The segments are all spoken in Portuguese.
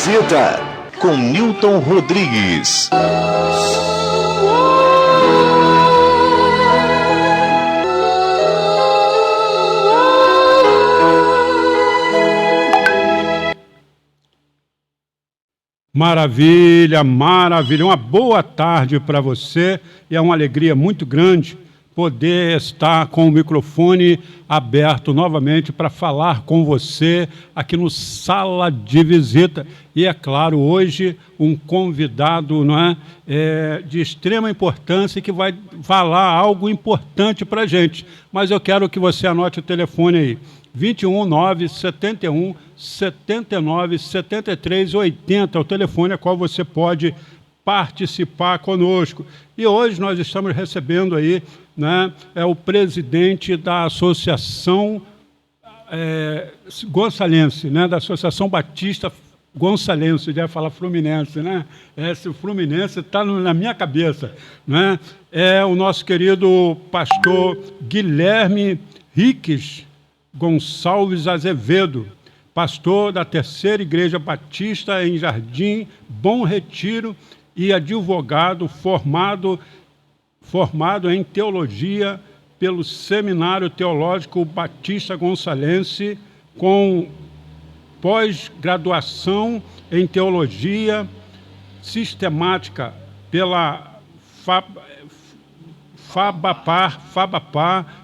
Visita, com Newton Rodrigues. Maravilha, maravilha. Uma boa tarde para você e é uma alegria muito grande poder estar com o microfone aberto novamente para falar com você aqui no Sala de Visita. E, é claro, hoje um convidado, não é, de extrema importância e que vai falar algo importante para a gente. Mas eu quero que você anote o telefone aí. 21 971 79 73 80 é o telefone a qual você pode participar conosco. E hoje nós estamos recebendo aí, né, o presidente da Associação Gonçalense, né, da Associação Batista Gonçalense, eu ia falar Fluminense, né? Esse Fluminense está na minha cabeça, né? É o nosso querido pastor Guilherme Riques Gonçalves Azevedo, pastor da Terceira Igreja Batista em Jardim Bom Retiro e advogado formado em teologia pelo Seminário Teológico Batista Gonçalense, com pós-graduação em teologia sistemática pela FABAPAR,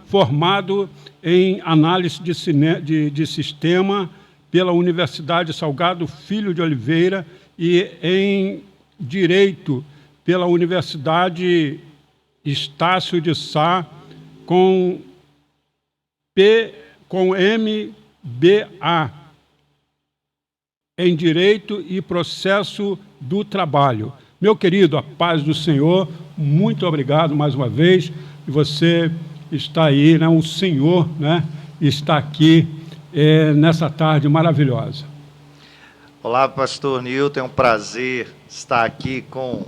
formado em análise de sistema pela Universidade Salgado Filho de Oliveira e em Direito pela Universidade Estácio de Sá, com MBA em Direito e Processo do Trabalho. Meu querido, a paz do Senhor, muito obrigado mais uma vez. E você está aí, né? O Senhor, né, está aqui nessa tarde maravilhosa. Olá, pastor Newton, é um prazer estar aqui com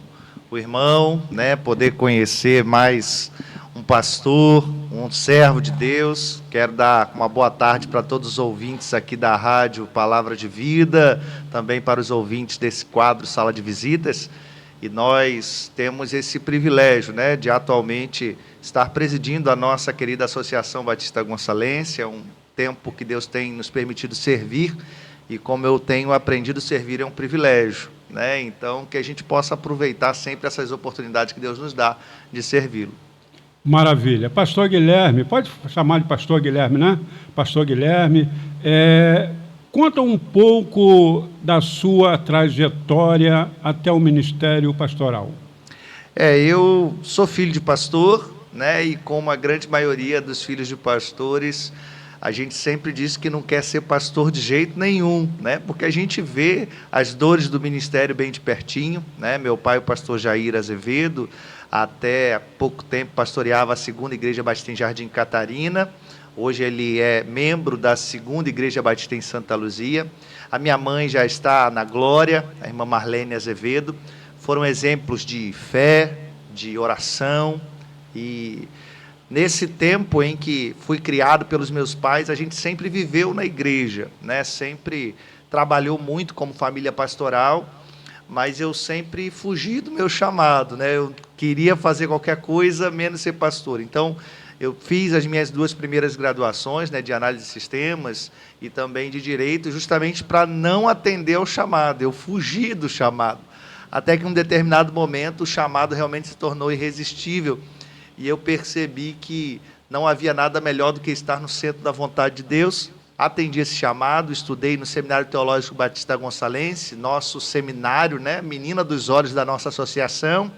o irmão, né, poder conhecer mais um pastor, um servo de Deus. Quero dar uma boa tarde para todos os ouvintes aqui da rádio Palavra de Vida, também para os ouvintes desse quadro Sala de Visitas. E nós temos esse privilégio, né, de atualmente estar presidindo a nossa querida Associação Batista Gonçalense. É um tempo que Deus tem nos permitido servir, e como eu tenho aprendido a servir, é um privilégio, né? Então, que a gente possa aproveitar sempre essas oportunidades que Deus nos dá de servi-lo. Maravilha. Pastor Guilherme, pode chamar de pastor Guilherme, né? Pastor Guilherme, conta um pouco da sua trajetória até o ministério pastoral. Eu sou filho de pastor, né? E como a grande maioria dos filhos de pastores, a gente sempre diz que não quer ser pastor de jeito nenhum, né? Porque a gente vê as dores do ministério bem de pertinho, né? Meu pai, o pastor Jair Azevedo, até pouco tempo pastoreava a Segunda Igreja Batista em Jardim Catarina. Hoje ele é membro da Segunda Igreja Batista em Santa Luzia. A minha mãe já está na glória, a irmã Marlene Azevedo. Foram exemplos de fé, de oração. E nesse tempo em que fui criado pelos meus pais, a gente sempre viveu na igreja, né? Sempre trabalhou muito como família pastoral, mas eu sempre fugi do meu chamado, né? Eu queria fazer qualquer coisa menos ser pastor. Então, eu fiz as minhas 2 primeiras graduações, né, de análise de sistemas e também de direito, justamente para não atender ao chamado. Eu fugi do chamado, até que em um determinado momento o chamado realmente se tornou irresistível. E eu percebi que não havia nada melhor do que estar no centro da vontade de Deus. Atendi esse chamado, estudei no Seminário Teológico Batista Gonçalense, nosso seminário, né, menina dos olhos da nossa associação.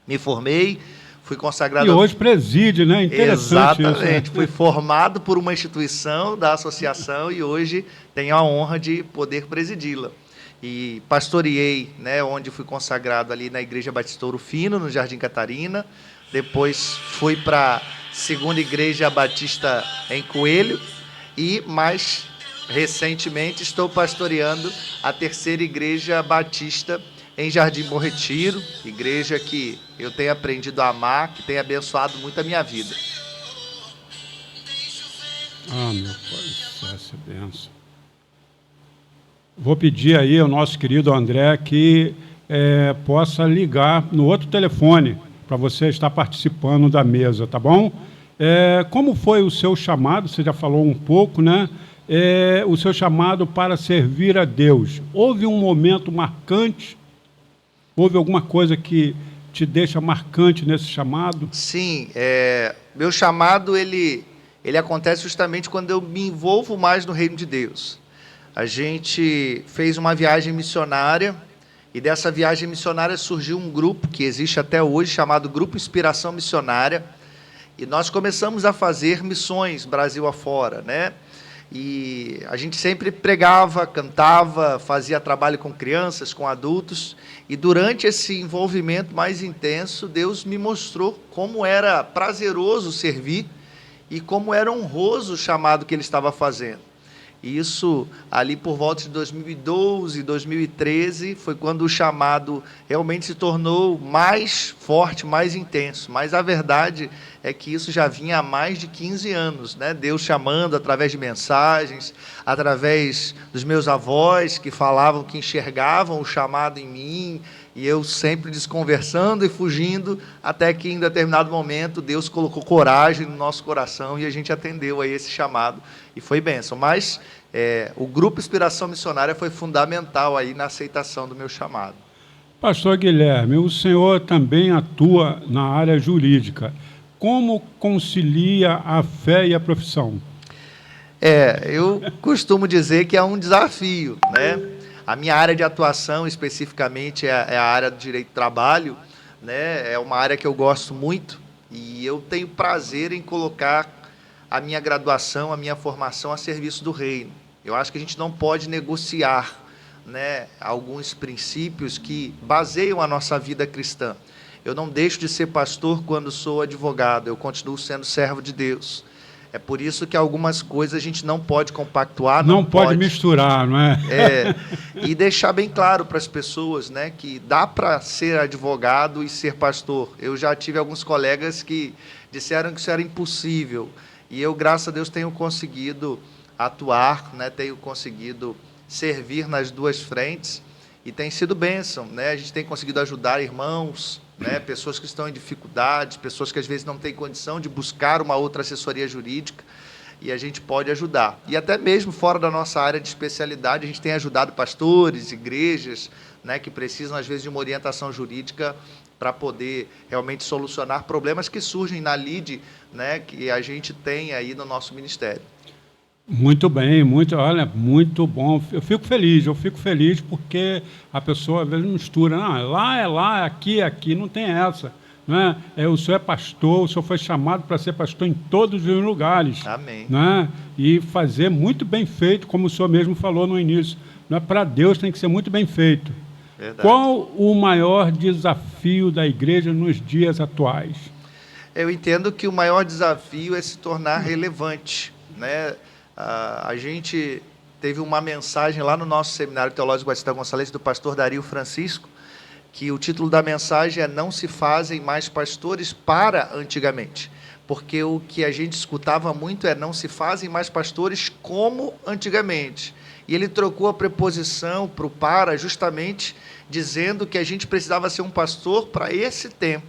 Me formei, fui consagrado... E hoje preside, né? Interessante. Exatamente. Isso, né? Fui formado por uma instituição da associação e hoje tenho a honra de poder presidi-la. E pastoreei, né, onde fui consagrado ali na Igreja Batista Ouro Fino, no Jardim Catarina. Depois fui para a Segunda Igreja Batista em Coelho e, mais recentemente, estou pastoreando a Terceira Igreja Batista em Jardim Bom Retiro, igreja que eu tenho aprendido a amar, que tem abençoado muito a minha vida. Ah, meu Pai, essa benção. Vou pedir aí ao nosso querido André que possa ligar no outro telefone para você estar participando da mesa, tá bom? Como foi o seu chamado? Você já falou um pouco, né? O seu chamado para servir a Deus. Houve um momento marcante? Houve alguma coisa que te deixa marcante nesse chamado? Sim, meu chamado ele acontece justamente quando eu me envolvo mais no reino de Deus. A gente fez uma viagem missionária e dessa viagem missionária surgiu um grupo que existe até hoje chamado Grupo Inspiração Missionária e nós começamos a fazer missões Brasil afora, né? E a gente sempre pregava, cantava, fazia trabalho com crianças, com adultos. E durante esse envolvimento mais intenso, Deus me mostrou como era prazeroso servir e como era honroso o chamado que Ele estava fazendo. E isso, ali por volta de 2012, 2013, foi quando o chamado realmente se tornou mais forte, mais intenso. Mas a verdade é que isso já vinha há mais de 15 anos, né? Deus chamando através de mensagens, através dos meus avós que falavam, que enxergavam o chamado em mim, e eu sempre desconversando e fugindo, até que em determinado momento Deus colocou coragem no nosso coração e a gente atendeu a esse chamado e foi bênção. Mas o Grupo Inspiração Missionária foi fundamental aí na aceitação do meu chamado. Pastor Guilherme, o senhor também atua na área jurídica. Como concilia a fé e a profissão? Eu costumo dizer que é um desafio, né? A minha área de atuação, especificamente, é a área do direito do trabalho, né? É uma área que eu gosto muito e eu tenho prazer em colocar a minha graduação, a minha formação a serviço do reino. Eu acho que a gente não pode negociar, né, alguns princípios que baseiam a nossa vida cristã. Eu não deixo de ser pastor quando sou advogado, eu continuo sendo servo de Deus. É por isso que algumas coisas a gente não pode compactuar. Não pode misturar, não é? E deixar bem claro para as pessoas, né, que dá para ser advogado e ser pastor. Eu já tive alguns colegas que disseram que isso era impossível. E eu, graças a Deus, tenho conseguido atuar, né, tenho conseguido servir nas duas frentes e tem sido bênção, né? A gente tem conseguido ajudar irmãos, né, pessoas que estão em dificuldades, pessoas que às vezes não têm condição de buscar uma outra assessoria jurídica e a gente pode ajudar. E até mesmo fora da nossa área de especialidade, a gente tem ajudado pastores, igrejas, né, que precisam às vezes de uma orientação jurídica para poder realmente solucionar problemas que surgem na lide, né, que a gente tem aí no nosso ministério. Muito bem, olha, muito bom. Eu fico feliz porque a pessoa às vezes mistura, não, lá é lá, aqui é aqui, não tem essa. Né? O senhor é pastor, o senhor foi chamado para ser pastor em todos os lugares. Amém. Né? E fazer muito bem feito, como o senhor mesmo falou no início. Né? Para Deus tem que ser muito bem feito. Verdade. Qual o maior desafio da igreja nos dias atuais? Eu entendo que o maior desafio é se tornar relevante, né? A gente teve uma mensagem lá no nosso Seminário Teológico Batista Gonçalves, do pastor Dario Francisco, que o título da mensagem é "Não se fazem mais pastores para antigamente", porque o que a gente escutava muito é "não se fazem mais pastores como antigamente". E ele trocou a preposição para o "para", justamente dizendo que a gente precisava ser um pastor para esse tempo,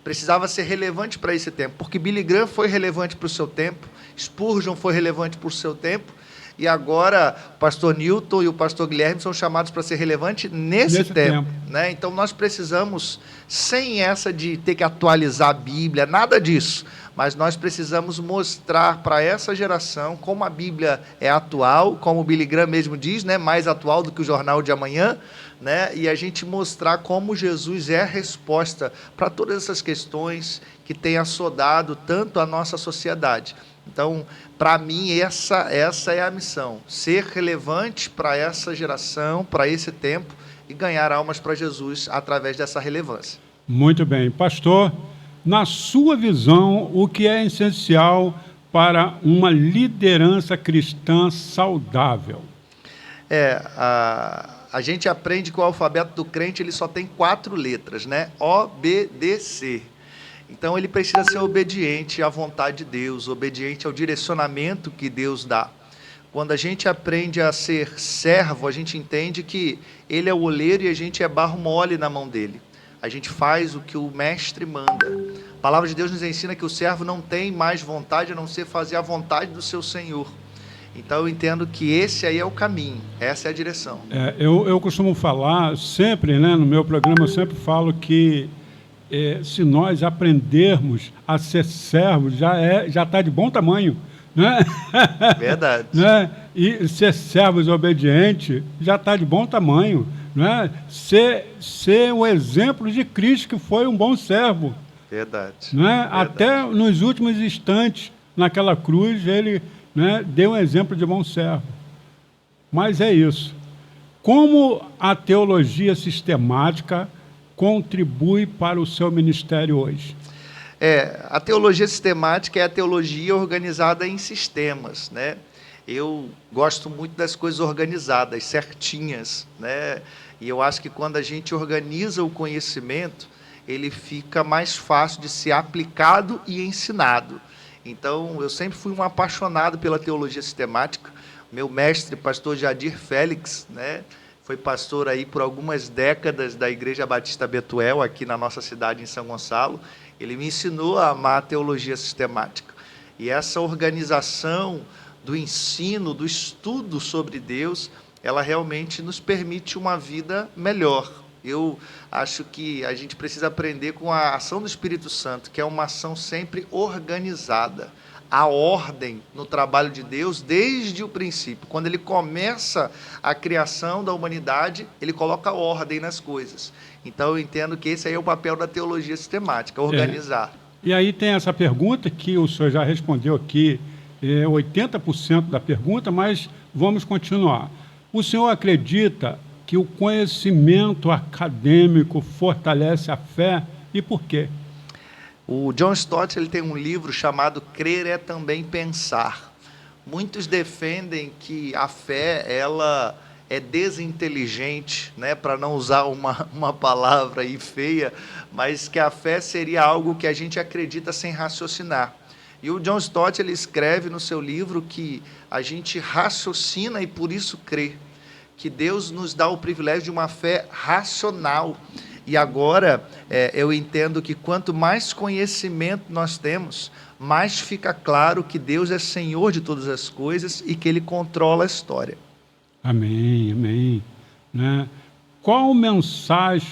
precisava ser relevante para esse tempo, porque Billy Graham foi relevante para o seu tempo, Spurgeon foi relevante para o seu tempo, e agora o pastor Newton e o pastor Guilherme são chamados para ser relevantes nesse tempo. Né? Então nós precisamos, sem essa de ter que atualizar a Bíblia, nada disso, mas nós precisamos mostrar para essa geração como a Bíblia é atual, como o Billy Graham mesmo diz, né? Mais atual do que o Jornal de Amanhã, né? E a gente mostrar como Jesus é a resposta para todas essas questões que têm assodado tanto a nossa sociedade. Então, para mim, essa é a missão, ser relevante para essa geração, para esse tempo, e ganhar almas para Jesus através dessa relevância. Muito bem. Pastor, na sua visão, o que é essencial para uma liderança cristã saudável? A gente aprende que o alfabeto do crente ele só tem 4 letras, né? O-B-D-C. Então, ele precisa ser obediente à vontade de Deus, obediente ao direcionamento que Deus dá. Quando a gente aprende a ser servo, a gente entende que ele é o oleiro e a gente é barro mole na mão dele. A gente faz o que o mestre manda. A palavra de Deus nos ensina que o servo não tem mais vontade a não ser fazer a vontade do seu Senhor. Então eu entendo que esse aí é o caminho, essa é a direção. Eu costumo falar sempre, né, no meu programa, eu sempre falo que se nós aprendermos a ser servos, já está de bom tamanho. Né? Verdade. Né? E ser servos obediente já está de bom tamanho. Né? Ser o exemplo de Cristo, que foi um bom servo. Verdade. Né? Verdade. Até nos últimos instantes, naquela cruz, ele, né, deu um exemplo de bom servo. Mas é isso. Como a teologia sistemática contribui para o seu ministério hoje? A teologia sistemática é a teologia organizada em sistemas, né? Eu gosto muito das coisas organizadas, certinhas, né? E eu acho que quando a gente organiza o conhecimento, ele fica mais fácil de ser aplicado e ensinado. Então, eu sempre fui um apaixonado pela teologia sistemática. Meu mestre, pastor Jadir Félix, né, foi pastor aí por algumas décadas da Igreja Batista Betuel, aqui na nossa cidade, em São Gonçalo. Ele me ensinou a amar a teologia sistemática. E essa organização do ensino, do estudo sobre Deus, ela realmente nos permite uma vida melhor. Eu acho que a gente precisa aprender com a ação do Espírito Santo, que é uma ação sempre organizada. A ordem no trabalho de Deus desde o princípio. Quando ele começa a criação da humanidade, ele coloca ordem nas coisas. Então eu entendo que esse aí é o papel da teologia sistemática, organizar. E aí tem essa pergunta que o senhor já respondeu aqui, 80% da pergunta, mas vamos continuar. O senhor acredita que o conhecimento acadêmico fortalece a fé e por quê? O John Stott, ele tem um livro chamado Crer é Também Pensar. Muitos defendem que a fé, ela é desinteligente, né, para não usar uma palavra aí feia, mas que a fé seria algo que a gente acredita sem raciocinar. E o John Stott, ele escreve no seu livro que a gente raciocina e por isso crê, que Deus nos dá o privilégio de uma fé racional. E agora, eu entendo que quanto mais conhecimento nós temos, mais fica claro que Deus é Senhor de todas as coisas e que Ele controla a história. Amém, amém. Né? Qual mensagem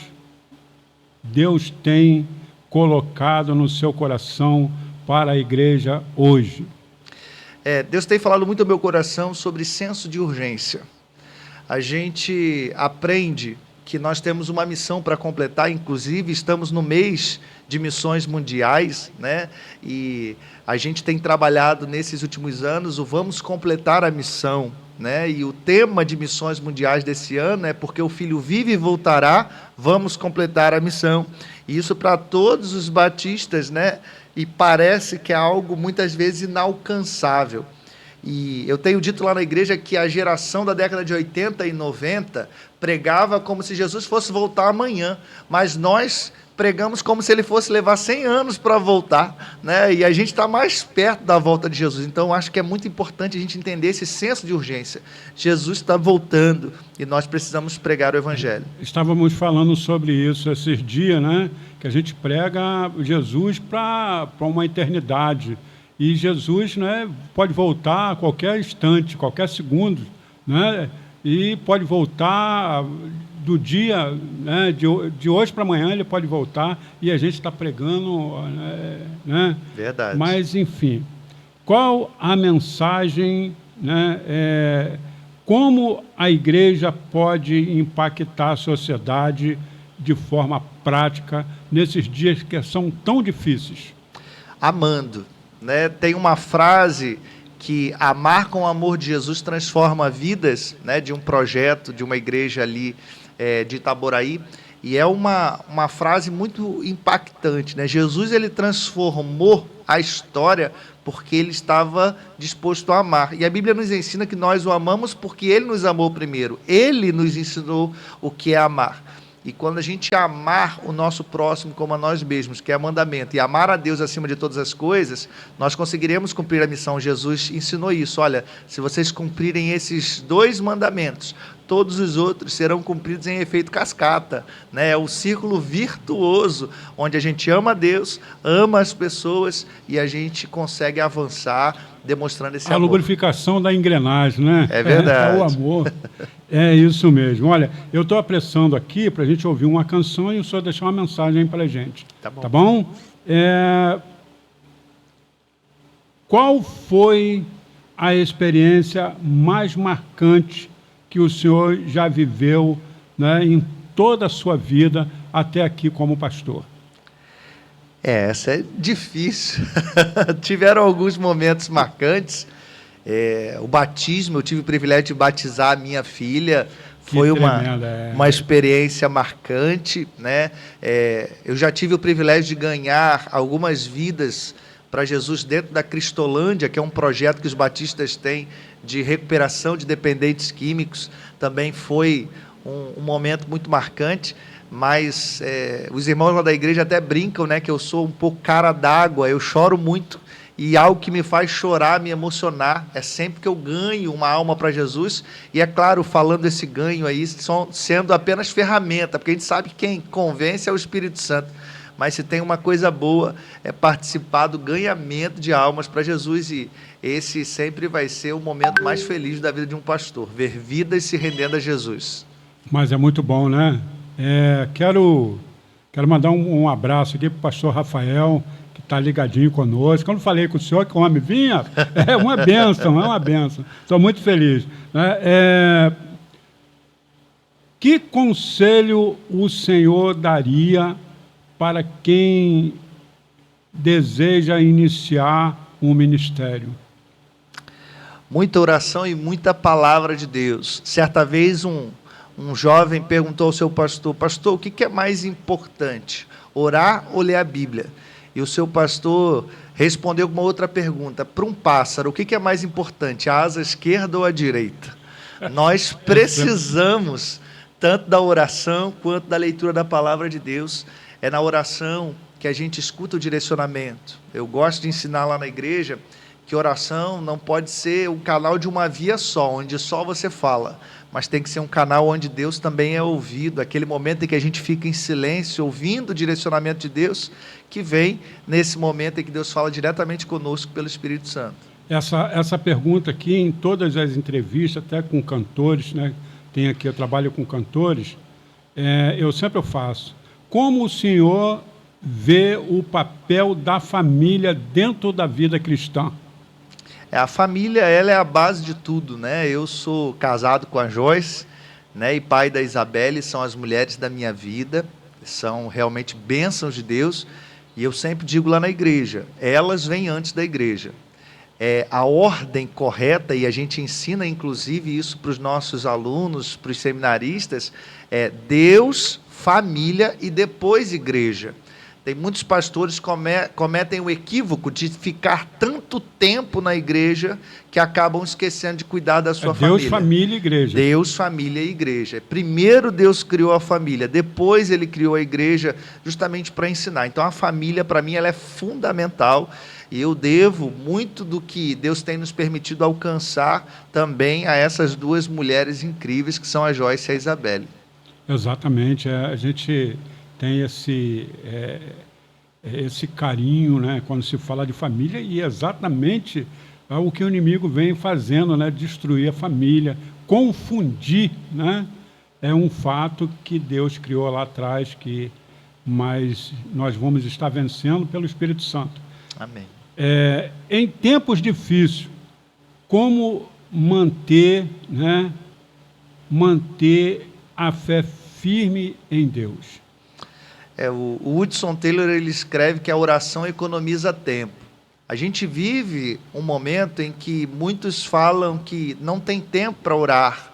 Deus tem colocado no seu coração para a igreja hoje? Deus tem falado muito ao meu coração sobre senso de urgência. A gente aprende que nós temos uma missão para completar, inclusive estamos no mês de missões mundiais, né? E a gente tem trabalhado nesses últimos anos o Vamos Completar a Missão, né? E o tema de missões mundiais desse ano é Porque o Filho vive e voltará, vamos completar a missão. E isso para todos os batistas, né? E parece que é algo muitas vezes inalcançável. E eu tenho dito lá na igreja que a geração da década de 80 e 90 pregava como se Jesus fosse voltar amanhã, mas nós pregamos como se ele fosse levar 100 anos para voltar, né? E a gente está mais perto da volta de Jesus. Então, acho que é muito importante a gente entender esse senso de urgência. Jesus está voltando e nós precisamos pregar o Evangelho. Estávamos falando sobre isso esses dias, né? Que a gente prega Jesus para uma eternidade. E Jesus, né, pode voltar a qualquer instante, qualquer segundo, né? E pode voltar do dia, né, de hoje para amanhã, ele pode voltar e a gente está pregando, né? Verdade. Mas, enfim, qual a mensagem, né, como a igreja pode impactar a sociedade de forma prática nesses dias que são tão difíceis? Amando. Né? Tem uma frase que amar com o amor de Jesus transforma vidas, né? De um projeto, de uma igreja ali de Itaboraí, e é uma frase muito impactante, né? Jesus, ele transformou a história porque ele estava disposto a amar, e a Bíblia nos ensina que nós o amamos porque ele nos amou primeiro, ele nos ensinou o que é amar. E quando a gente amar o nosso próximo como a nós mesmos, que é mandamento, e amar a Deus acima de todas as coisas, nós conseguiremos cumprir a missão. Jesus ensinou isso. Olha, se vocês cumprirem esses 2 mandamentos, todos os outros serão cumpridos em efeito cascata, né? É o círculo virtuoso, onde a gente ama a Deus, ama as pessoas e a gente consegue avançar demonstrando esse A amor. lubrificação da engrenagem, né? É verdade. É o amor. É isso mesmo. Olha, eu estou apressando aqui para a gente ouvir uma canção e o senhor deixar uma mensagem para a gente. Tá bom. Tá bom? Qual foi a experiência mais marcante que o senhor já viveu, né, em toda a sua vida até aqui como pastor? Essa é difícil. Tiveram alguns momentos marcantes. O batismo, eu tive o privilégio de batizar a minha filha. Foi uma experiência marcante, né? Eu já tive o privilégio de ganhar algumas vidas para Jesus dentro da Cristolândia, que é um projeto que os batistas têm de recuperação de dependentes químicos. Também foi um momento muito marcante. Mas os irmãos lá da igreja até brincam, né, que eu sou um pouco cara d'água, eu choro muito, e algo que me faz chorar, me emocionar, é sempre que eu ganho uma alma para Jesus, e é claro, falando esse ganho aí, sendo apenas ferramenta, porque a gente sabe que quem convence é o Espírito Santo, mas se tem uma coisa boa, é participar do ganhamento de almas para Jesus, e esse sempre vai ser o momento mais feliz da vida de um pastor, ver vidas se rendendo a Jesus. Mas é muito bom, né? Quero mandar um abraço aqui para o pastor Rafael, que está ligadinho conosco. Quando falei com o senhor que o homem vinha, é uma bênção, é uma bênção. Estou muito feliz. Que conselho o senhor daria para quem deseja iniciar um ministério? Muita oração e muita palavra de Deus. Certa vez um jovem perguntou ao seu pastor: pastor, o que é mais importante, orar ou ler a Bíblia? E o seu pastor respondeu com uma outra pergunta: para um pássaro, o que é mais importante, a asa esquerda ou a direita? Nós precisamos tanto da oração quanto da leitura da palavra de Deus. É na oração que a gente escuta o direcionamento. Eu gosto de ensinar lá na igreja que oração não pode ser um canal de uma via só, onde só você fala, mas tem que ser um canal onde Deus também é ouvido, aquele momento em que a gente fica em silêncio, ouvindo o direcionamento de Deus, que vem nesse momento em que Deus fala diretamente conosco pelo Espírito Santo. Essa pergunta aqui, em todas as entrevistas, até com cantores, né? Eu trabalho com cantores, eu sempre faço. Como o senhor vê o papel da família dentro da vida cristã? A família, ela é a base de tudo, né? Eu sou casado com a Joyce, né, e pai da Isabelle, são as mulheres da minha vida, são realmente bênçãos de Deus, e eu sempre digo lá na igreja, elas vêm antes da igreja. A ordem correta, e a gente ensina inclusive isso para os nossos alunos, para os seminaristas, é Deus, família e depois igreja. Tem muitos pastores que cometem o equívoco de ficar tanto tempo na igreja que acabam esquecendo de cuidar da sua família. Deus, família e igreja. Deus, família e igreja. Primeiro Deus criou a família, depois Ele criou a igreja justamente para ensinar. Então a família, para mim, ela é fundamental e eu devo muito do que Deus tem nos permitido alcançar também a essas duas mulheres incríveis que são a Joyce e a Isabelle. Exatamente. A gente tem esse carinho, né, quando se fala de família, e exatamente o que o inimigo vem fazendo, né, destruir a família, confundir, né, é um fato que Deus criou lá atrás, mas nós vamos estar vencendo pelo Espírito Santo. Amém. Em tempos difíceis, como manter a fé firme em Deus? O Hudson Taylor, ele escreve que a oração economiza tempo. A gente vive um momento em que muitos falam que não tem tempo para orar,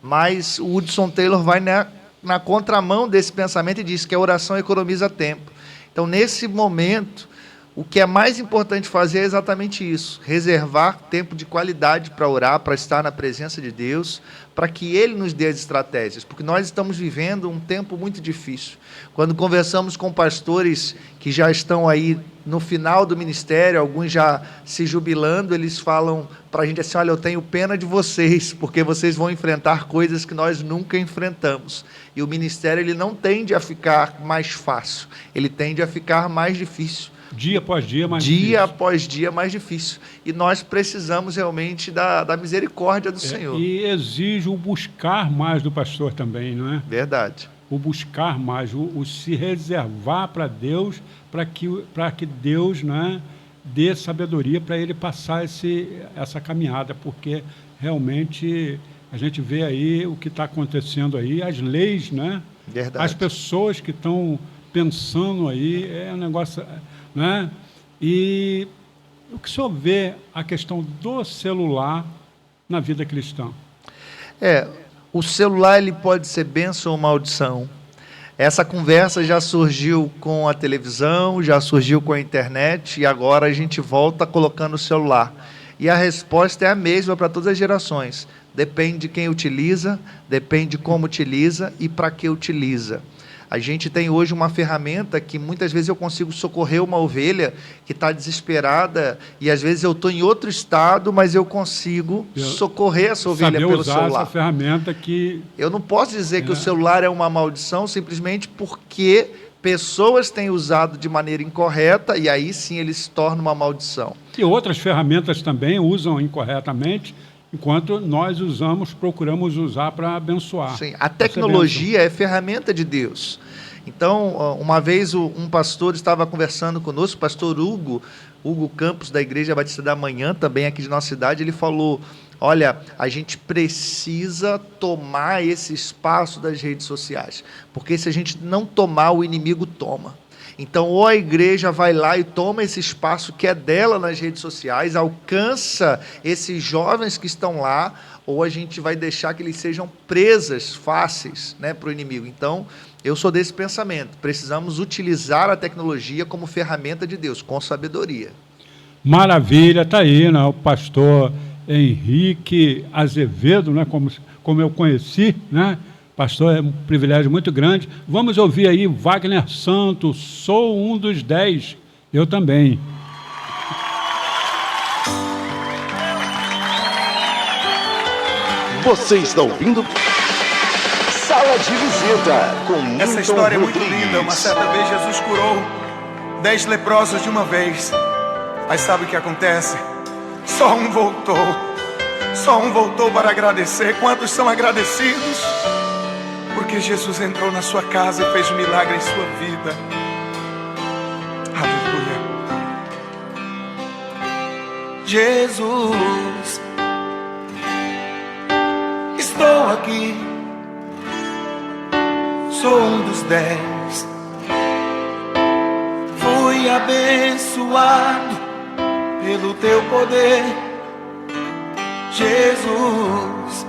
mas o Hudson Taylor vai na contramão desse pensamento e diz que a oração economiza tempo. Então, nesse momento, o que é mais importante fazer é exatamente isso, reservar tempo de qualidade para orar, para estar na presença de Deus, para que Ele nos dê as estratégias, porque nós estamos vivendo um tempo muito difícil. Quando conversamos com pastores que já estão aí no final do ministério, alguns já se jubilando, eles falam para a gente assim: olha, eu tenho pena de vocês, porque vocês vão enfrentar coisas que nós nunca enfrentamos. E o ministério, ele não tende a ficar mais fácil, ele tende a ficar mais difícil. Dia após dia mais dia difícil. após dia mais difícil. E nós precisamos realmente da misericórdia do Senhor. E exige o buscar mais do pastor também, não é? Verdade. O buscar mais, o se reservar para Deus, para que Deus, né, dê sabedoria para ele passar essa caminhada, porque realmente a gente vê aí o que está acontecendo aí, as leis, né? Verdade. As pessoas que estão pensando aí, é um negócio, né? E o que o senhor vê a questão do celular na vida cristã? O celular, ele pode ser bênção ou maldição. Essa conversa já surgiu com a televisão, já surgiu com a internet, e agora a gente volta colocando o celular. E a resposta é a mesma para todas as gerações. Depende de quem utiliza, depende de como utiliza e para que utiliza. A gente tem hoje uma ferramenta que muitas vezes eu consigo socorrer uma ovelha que está desesperada, e às vezes eu estou em outro estado, mas eu consigo socorrer essa ovelha pelo celular. Saber usar essa ferramenta que... Eu não posso dizer que o celular é uma maldição simplesmente porque pessoas têm usado de maneira incorreta, e aí sim ele se torna uma maldição. E outras ferramentas também usam incorretamente, enquanto nós procuramos usar para abençoar. Sim, a tecnologia é ferramenta de Deus. Então, uma vez um pastor estava conversando conosco, o pastor Hugo Campos, da Igreja Batista da Manhã, também aqui de nossa cidade, ele falou: olha, a gente precisa tomar esse espaço das redes sociais, porque se a gente não tomar, o inimigo toma. Então, ou a igreja vai lá e toma esse espaço que é dela nas redes sociais, alcança esses jovens que estão lá, ou a gente vai deixar que eles sejam presas fáceis, né, para o inimigo. Então, eu sou desse pensamento. Precisamos utilizar a tecnologia como ferramenta de Deus, com sabedoria. Maravilha, está aí, né, o pastor Henrique Azevedo, né, como eu conheci, né? Pastor, é um privilégio muito grande. Vamos ouvir aí Wagner Santos, Sou um dos 10. Eu também. Você está ouvindo Sala de Visita com Newton Essa história Rodrigues. é muito linda. Uma certa vez Jesus curou 10 leprosos de uma vez. Mas sabe o que acontece? Só um voltou. Só um voltou para agradecer. Quantos são agradecidos? Porque Jesus entrou na sua casa e fez um milagre em sua vida. Aleluia. Jesus, estou aqui. Sou um dos 10. Fui abençoado pelo teu poder. Jesus,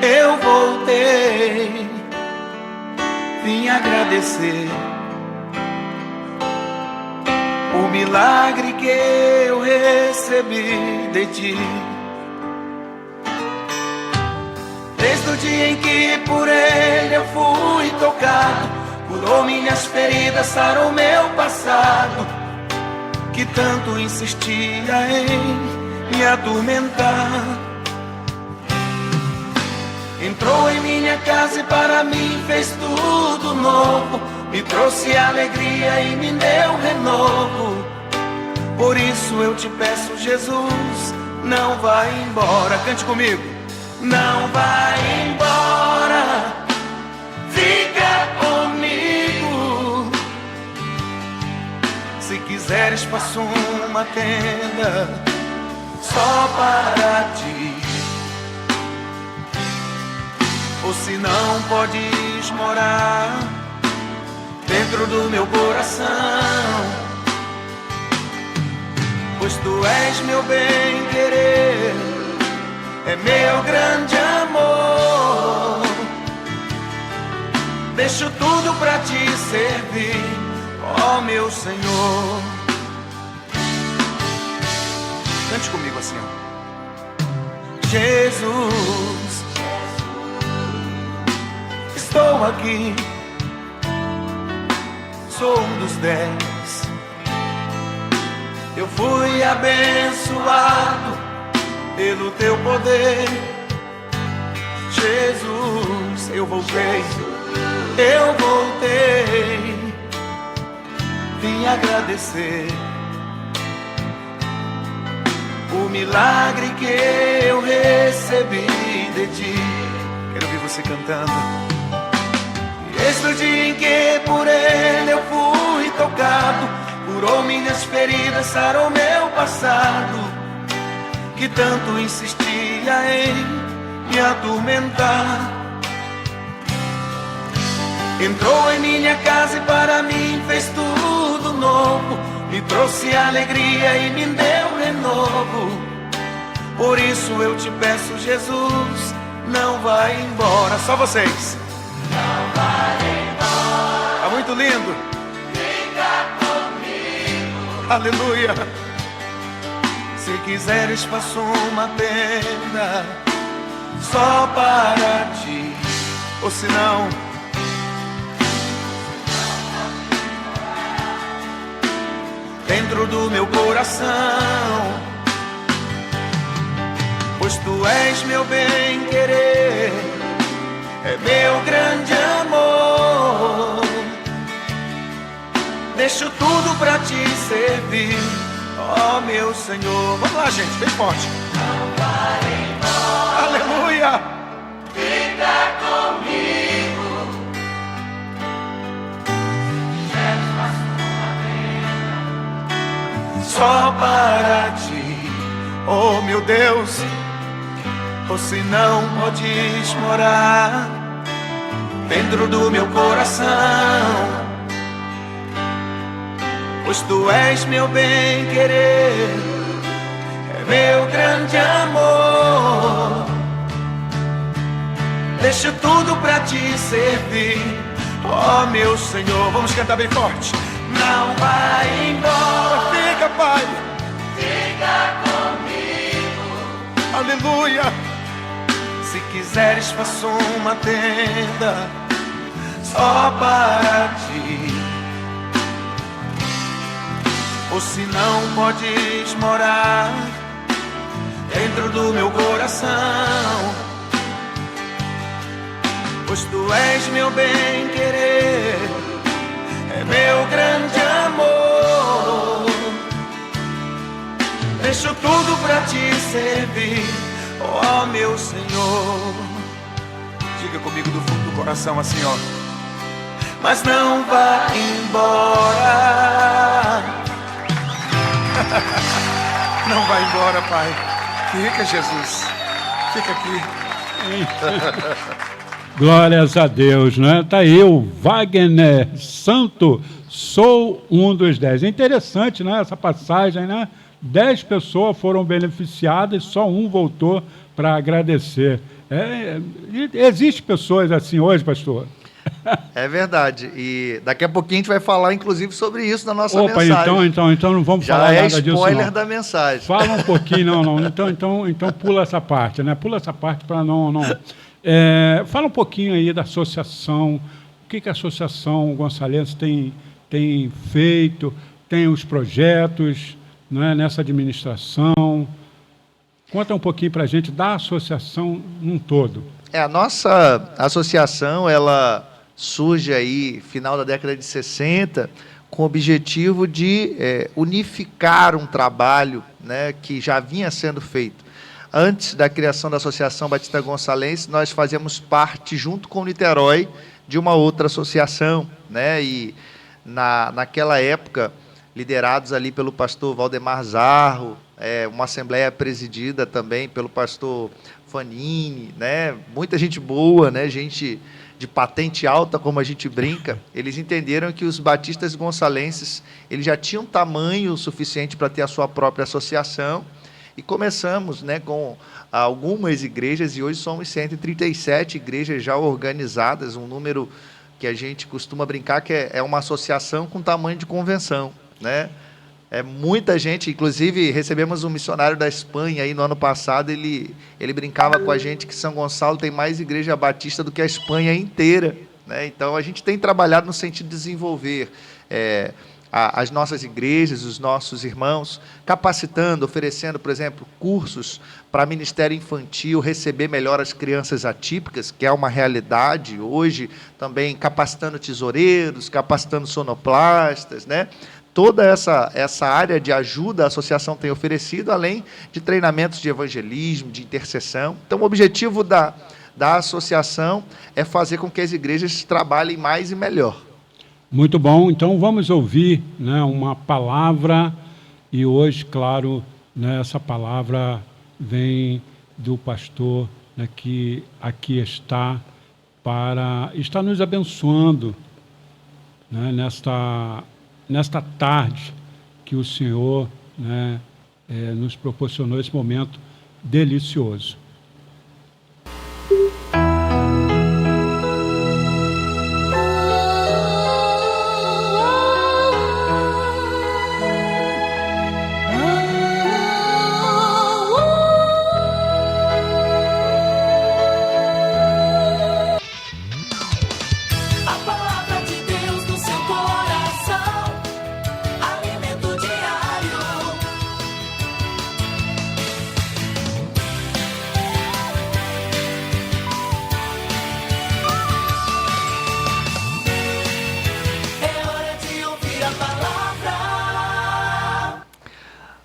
eu voltei, vim agradecer o milagre que eu recebi de ti. Desde o dia em que por ele eu fui tocado, curou minhas feridas, sarou meu passado, que tanto insistia em me atormentar. Entrou em minha casa e para mim fez tudo novo, me trouxe alegria e me deu renovo. Por isso eu te peço, Jesus, não vai embora. Cante comigo. Não vai embora, fica comigo. Se quiseres, faço uma tenda só para ti. Ou se não, podes morar dentro do meu coração, pois tu és meu bem-querer, é meu grande amor. Deixo tudo pra te servir, ó meu Senhor. Cante comigo assim, ó. Jesus, estou aqui, sou um dos 10. Eu fui abençoado pelo teu poder. Jesus, eu voltei, vim agradecer o milagre que eu recebi de ti. Quero ouvir você cantando. Este é o dia em que por ele eu fui tocado, curou minhas feridas, sarou meu passado, que tanto insistia em me atormentar. Entrou em minha casa e para mim fez tudo novo, me trouxe alegria e me deu renovo. Por isso eu te peço, Jesus, não vai embora. Só vocês. Não vai embora. Tá muito lindo. Fica comigo. Aleluia. Se quiseres faço uma tenda só para ti, ou se não, dentro do meu coração, pois tu és meu bem-querer, é meu grande amor. Deixo tudo pra te servir, ó meu Senhor. Vamos lá, gente, bem forte. Não vai embora. Aleluia. Fica comigo. Só para ti, oh meu Deus, ou se não podes morar dentro do meu coração, pois tu és meu bem-querer, é meu grande amor. Deixo tudo pra te servir, ó meu Senhor. Vamos cantar bem forte. Não vai embora, fica, Pai, fica comigo. Aleluia. Se quiseres faço uma tenda só para ti, ou se não podes morar dentro do meu coração, pois tu és meu bem-querer, é meu grande amor. Deixo tudo pra te servir, ó meu Senhor. Diga comigo do fundo do coração assim, ó. Mas não vá embora. Não vai embora, Pai. Fica, Jesus. Fica aqui. Glórias a Deus, né? Tá aí o Wagner Santo, sou um dos 10. É interessante, né, essa passagem, né? 10 pessoas foram beneficiadas, só um voltou para agradecer. Existem pessoas assim hoje, pastor? É verdade. E daqui a pouquinho a gente vai falar, inclusive, sobre isso na nossa mensagem. Então não vamos Já falar é nada disso, não. spoiler da mensagem. Fala um pouquinho, não. Então pula essa parte, né? Pula essa parte para não... fala um pouquinho aí da associação. O que a Associação Gonçalense tem feito, tem os projetos, né, nessa administração. Conta um pouquinho para a gente da associação num todo. A nossa associação, ela surge aí final da década de 60 com o objetivo de unificar um trabalho, né, que já vinha sendo feito. Antes da criação da Associação Batista Gonçalense, nós fazíamos parte, junto com o Niterói, de uma outra associação, né, e naquela época, liderados ali pelo pastor Valdemar Zarro, uma assembleia presidida também pelo pastor Fanini, né, muita gente boa, né, gente de patente alta, como a gente brinca. Eles entenderam que os batistas gonçalenses eles já tinham tamanho suficiente para ter a sua própria associação, e começamos, né, com algumas igrejas, e hoje somos 137 igrejas já organizadas, um número que a gente costuma brincar que é uma associação com tamanho de convenção, né? É muita gente, inclusive recebemos um missionário da Espanha aí no ano passado, ele brincava com a gente que São Gonçalo tem mais igreja batista do que a Espanha inteira, né? Então a gente tem trabalhado no sentido de desenvolver as nossas igrejas, os nossos irmãos, capacitando, oferecendo, por exemplo, cursos para ministério infantil, receber melhor as crianças atípicas, que é uma realidade hoje, também capacitando tesoureiros, capacitando sonoplastas, né? Toda essa área de ajuda a associação tem oferecido, além de treinamentos de evangelismo, de intercessão. Então, o objetivo da associação é fazer com que as igrejas trabalhem mais e melhor. Muito bom, então vamos ouvir, né, uma palavra, e hoje, claro, né, essa palavra vem do pastor, né, que aqui está nos abençoando, né, nesta tarde que o Senhor, né, nos proporcionou esse momento delicioso.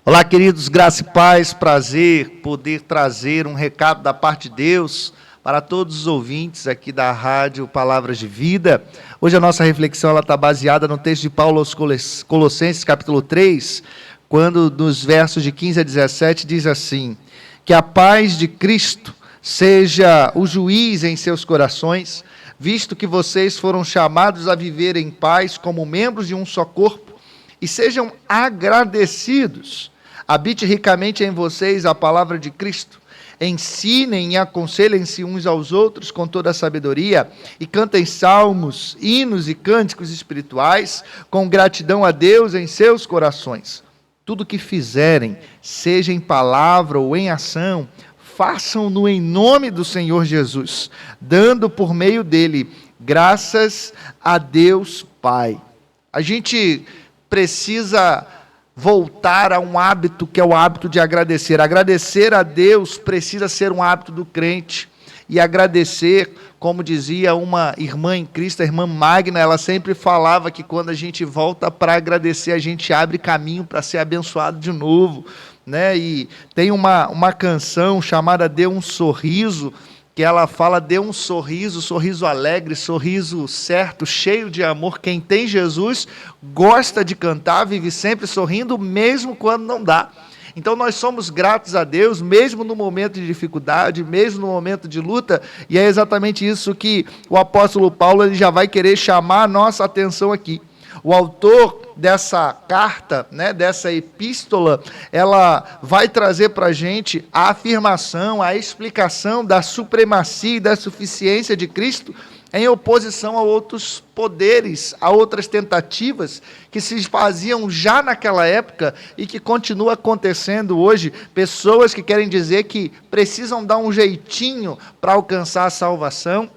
Olá, queridos, graça e paz, prazer poder trazer um recado da parte de Deus para todos os ouvintes aqui da rádio Palavras de Vida. Hoje a nossa reflexão está baseada no texto de Paulo aos Colossenses, capítulo 3, quando nos versos de 15 a 17 diz assim: que a paz de Cristo seja o juiz em seus corações, visto que vocês foram chamados a viver em paz como membros de um só corpo, e sejam agradecidos. Habite ricamente em vocês a palavra de Cristo. Ensinem e aconselhem-se uns aos outros com toda a sabedoria e cantem salmos, hinos e cânticos espirituais com gratidão a Deus em seus corações. Tudo que fizerem, seja em palavra ou em ação, façam-no em nome do Senhor Jesus, dando por meio dele graças a Deus Pai. A gente precisa voltar a um hábito que é o hábito de agradecer. Agradecer a Deus precisa ser um hábito do crente. E agradecer, como dizia uma irmã em Cristo, a irmã Magna, ela sempre falava que quando a gente volta para agradecer, a gente abre caminho para ser abençoado de novo, né? E tem uma canção chamada Dê um Sorriso, que ela fala: dê um sorriso, sorriso alegre, sorriso certo, cheio de amor. Quem tem Jesus gosta de cantar, vive sempre sorrindo, mesmo quando não dá. Então nós somos gratos a Deus, mesmo no momento de dificuldade, mesmo no momento de luta, e é exatamente isso que o apóstolo Paulo ele já vai querer chamar a nossa atenção aqui. O autor dessa carta, né, dessa epístola, ela vai trazer para a gente a afirmação, a explicação da supremacia e da suficiência de Cristo em oposição a outros poderes, a outras tentativas que se faziam já naquela época e que continua acontecendo hoje. Pessoas que querem dizer que precisam dar um jeitinho para alcançar a salvação.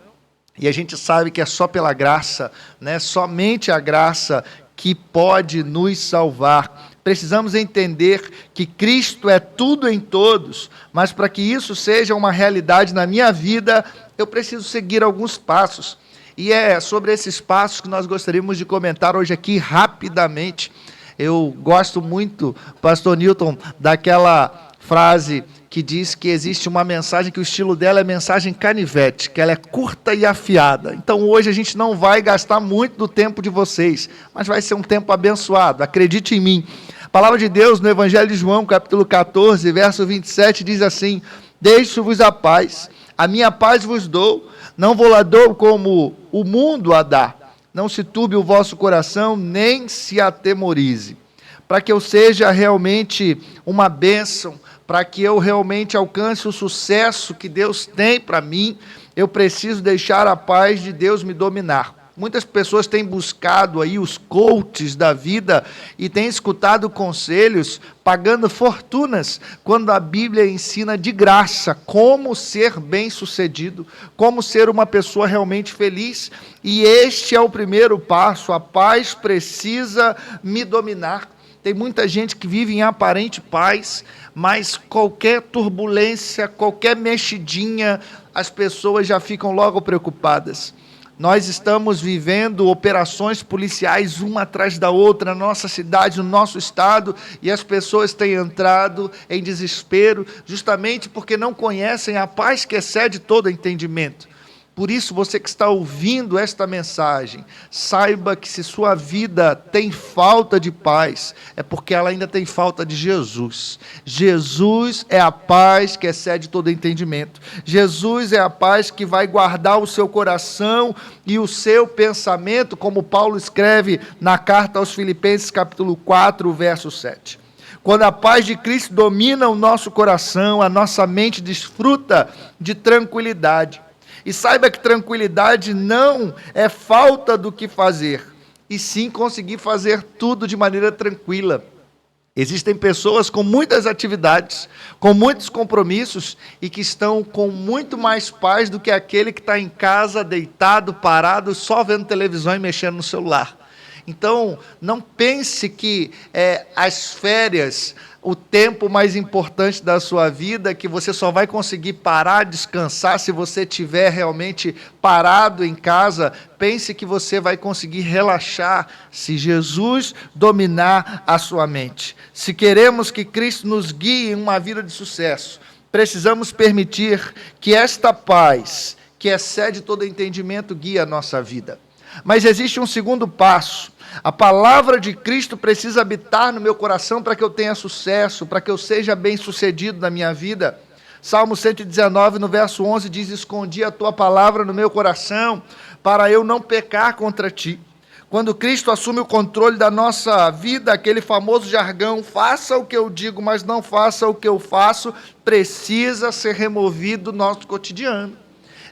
E a gente sabe que é só pela graça, né? Somente a graça que pode nos salvar. Precisamos entender que Cristo é tudo em todos, mas para que isso seja uma realidade na minha vida, eu preciso seguir alguns passos. E é sobre esses passos que nós gostaríamos de comentar hoje aqui rapidamente. Eu gosto muito, pastor Newton, daquela frase que diz que existe uma mensagem que o estilo dela é mensagem canivete, que ela é curta e afiada. Então hoje a gente não vai gastar muito do tempo de vocês, mas vai ser um tempo abençoado, acredite em mim. A palavra de Deus no Evangelho de João, capítulo 14, verso 27, diz assim: deixo-vos a paz, a minha paz vos dou, não vou lá dou como o mundo a dá. Não se turbe o vosso coração, nem se atemorize. Para que eu seja realmente uma bênção, para que eu realmente alcance o sucesso que Deus tem para mim, eu preciso deixar a paz de Deus me dominar. Muitas pessoas têm buscado aí os coaches da vida e têm escutado conselhos pagando fortunas, quando a Bíblia ensina de graça como ser bem-sucedido, como ser uma pessoa realmente feliz. E este é o primeiro passo. A paz precisa me dominar. Tem muita gente que vive em aparente paz, mas qualquer turbulência, qualquer mexidinha, as pessoas já ficam logo preocupadas. Nós estamos vivendo operações policiais uma atrás da outra na nossa cidade, no nosso estado, e as pessoas têm entrado em desespero, justamente porque não conhecem a paz que excede todo entendimento. Por isso, você que está ouvindo esta mensagem, saiba que se sua vida tem falta de paz, é porque ela ainda tem falta de Jesus. Jesus é a paz que excede todo entendimento. Jesus é a paz que vai guardar o seu coração e o seu pensamento, como Paulo escreve na carta aos Filipenses, capítulo 4, verso 7. Quando a paz de Cristo domina o nosso coração, a nossa mente desfruta de tranquilidade. E saiba que tranquilidade não é falta do que fazer, e sim conseguir fazer tudo de maneira tranquila. Existem pessoas com muitas atividades, com muitos compromissos, e que estão com muito mais paz do que aquele que está em casa, deitado, parado, só vendo televisão e mexendo no celular. Então, não pense que as férias, o tempo mais importante da sua vida, que você só vai conseguir parar, descansar, se você estiver realmente parado em casa. Pense que você vai conseguir relaxar se Jesus dominar a sua mente. Se queremos que Cristo nos guie em uma vida de sucesso, precisamos permitir que esta paz, que excede todo entendimento, guie a nossa vida. Mas existe um segundo passo. A palavra de Cristo precisa habitar no meu coração para que eu tenha sucesso, para que eu seja bem-sucedido na minha vida. Salmo 119, no verso 11, diz: escondi a tua palavra no meu coração, para eu não pecar contra ti. Quando Cristo assume o controle da nossa vida, aquele famoso jargão, faça o que eu digo, mas não faça o que eu faço, precisa ser removido do nosso cotidiano.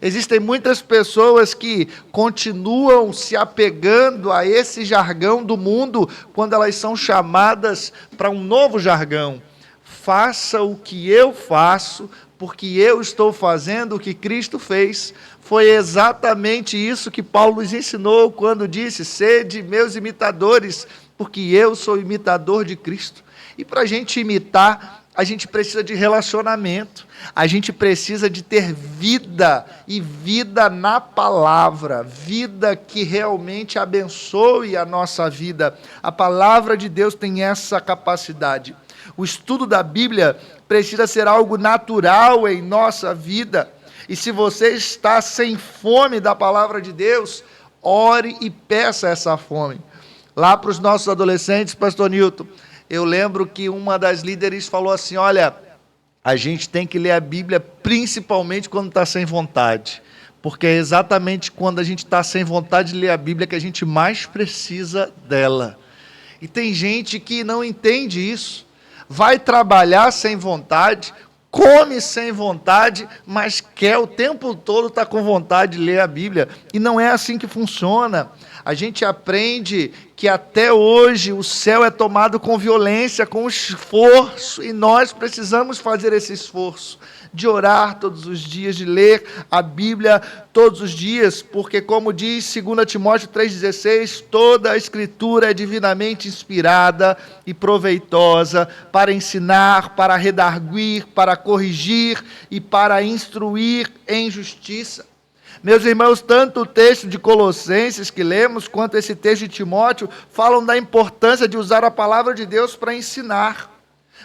Existem muitas pessoas que continuam se apegando a esse jargão do mundo quando elas são chamadas para um novo jargão. Faça o que eu faço, porque eu estou fazendo o que Cristo fez. Foi exatamente isso que Paulo nos ensinou quando disse: sede meus imitadores, porque eu sou imitador de Cristo. E para a gente imitar, a gente precisa de relacionamento, a gente precisa de ter vida, e vida na palavra, vida que realmente abençoe a nossa vida. A palavra de Deus tem essa capacidade. O estudo da Bíblia precisa ser algo natural em nossa vida, e se você está sem fome da palavra de Deus, ore e peça essa fome. Lá para os nossos adolescentes, pastor Newton, eu lembro que uma das líderes falou assim: olha, a gente tem que ler a Bíblia principalmente quando está sem vontade, porque é exatamente quando a gente está sem vontade de ler a Bíblia que a gente mais precisa dela. E tem gente que não entende isso, vai trabalhar sem vontade, come sem vontade, mas quer o tempo todo estar com vontade de ler a Bíblia, e não é assim que funciona. A gente aprende que até hoje o céu é tomado com violência, com esforço, e nós precisamos fazer esse esforço de orar todos os dias, de ler a Bíblia todos os dias, porque como diz 2 Timóteo 3,16, toda a Escritura é divinamente inspirada e proveitosa para ensinar, para redarguir, para corrigir e para instruir em justiça. Meus irmãos, tanto o texto de Colossenses que lemos, quanto esse texto de Timóteo, falam da importância de usar a palavra de Deus para ensinar.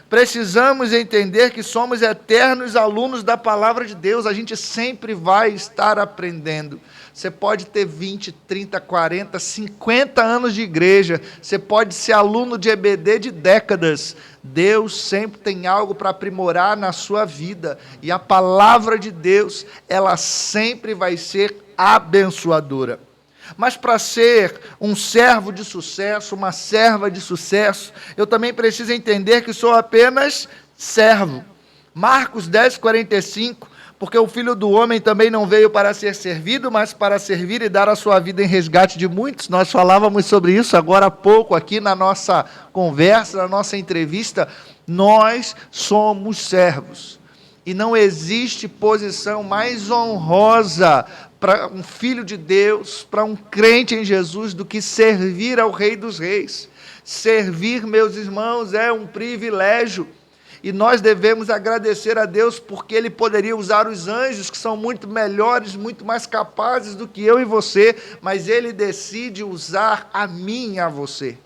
Precisamos entender que somos eternos alunos da palavra de Deus, a gente sempre vai estar aprendendo. Você pode ter 20, 30, 40, 50 anos de igreja, você pode ser aluno de EBD de décadas. Deus sempre tem algo para aprimorar na sua vida, e a palavra de Deus, ela sempre vai ser abençoadora. Mas para ser um servo de sucesso, uma serva de sucesso, eu também preciso entender que sou apenas servo. Marcos 10:45, Porque o Filho do Homem também não veio para ser servido, mas para servir e dar a sua vida em resgate de muitos. Nós falávamos sobre isso agora há pouco, aqui na nossa conversa, na nossa entrevista. Nós somos servos. E não existe posição mais honrosa para um filho de Deus, para um crente em Jesus, do que servir ao Rei dos Reis. Servir, meus irmãos, é um privilégio. E nós devemos agradecer a Deus porque Ele poderia usar os anjos, que são muito melhores, muito mais capazes do que eu e você, mas Ele decide usar a mim e a você.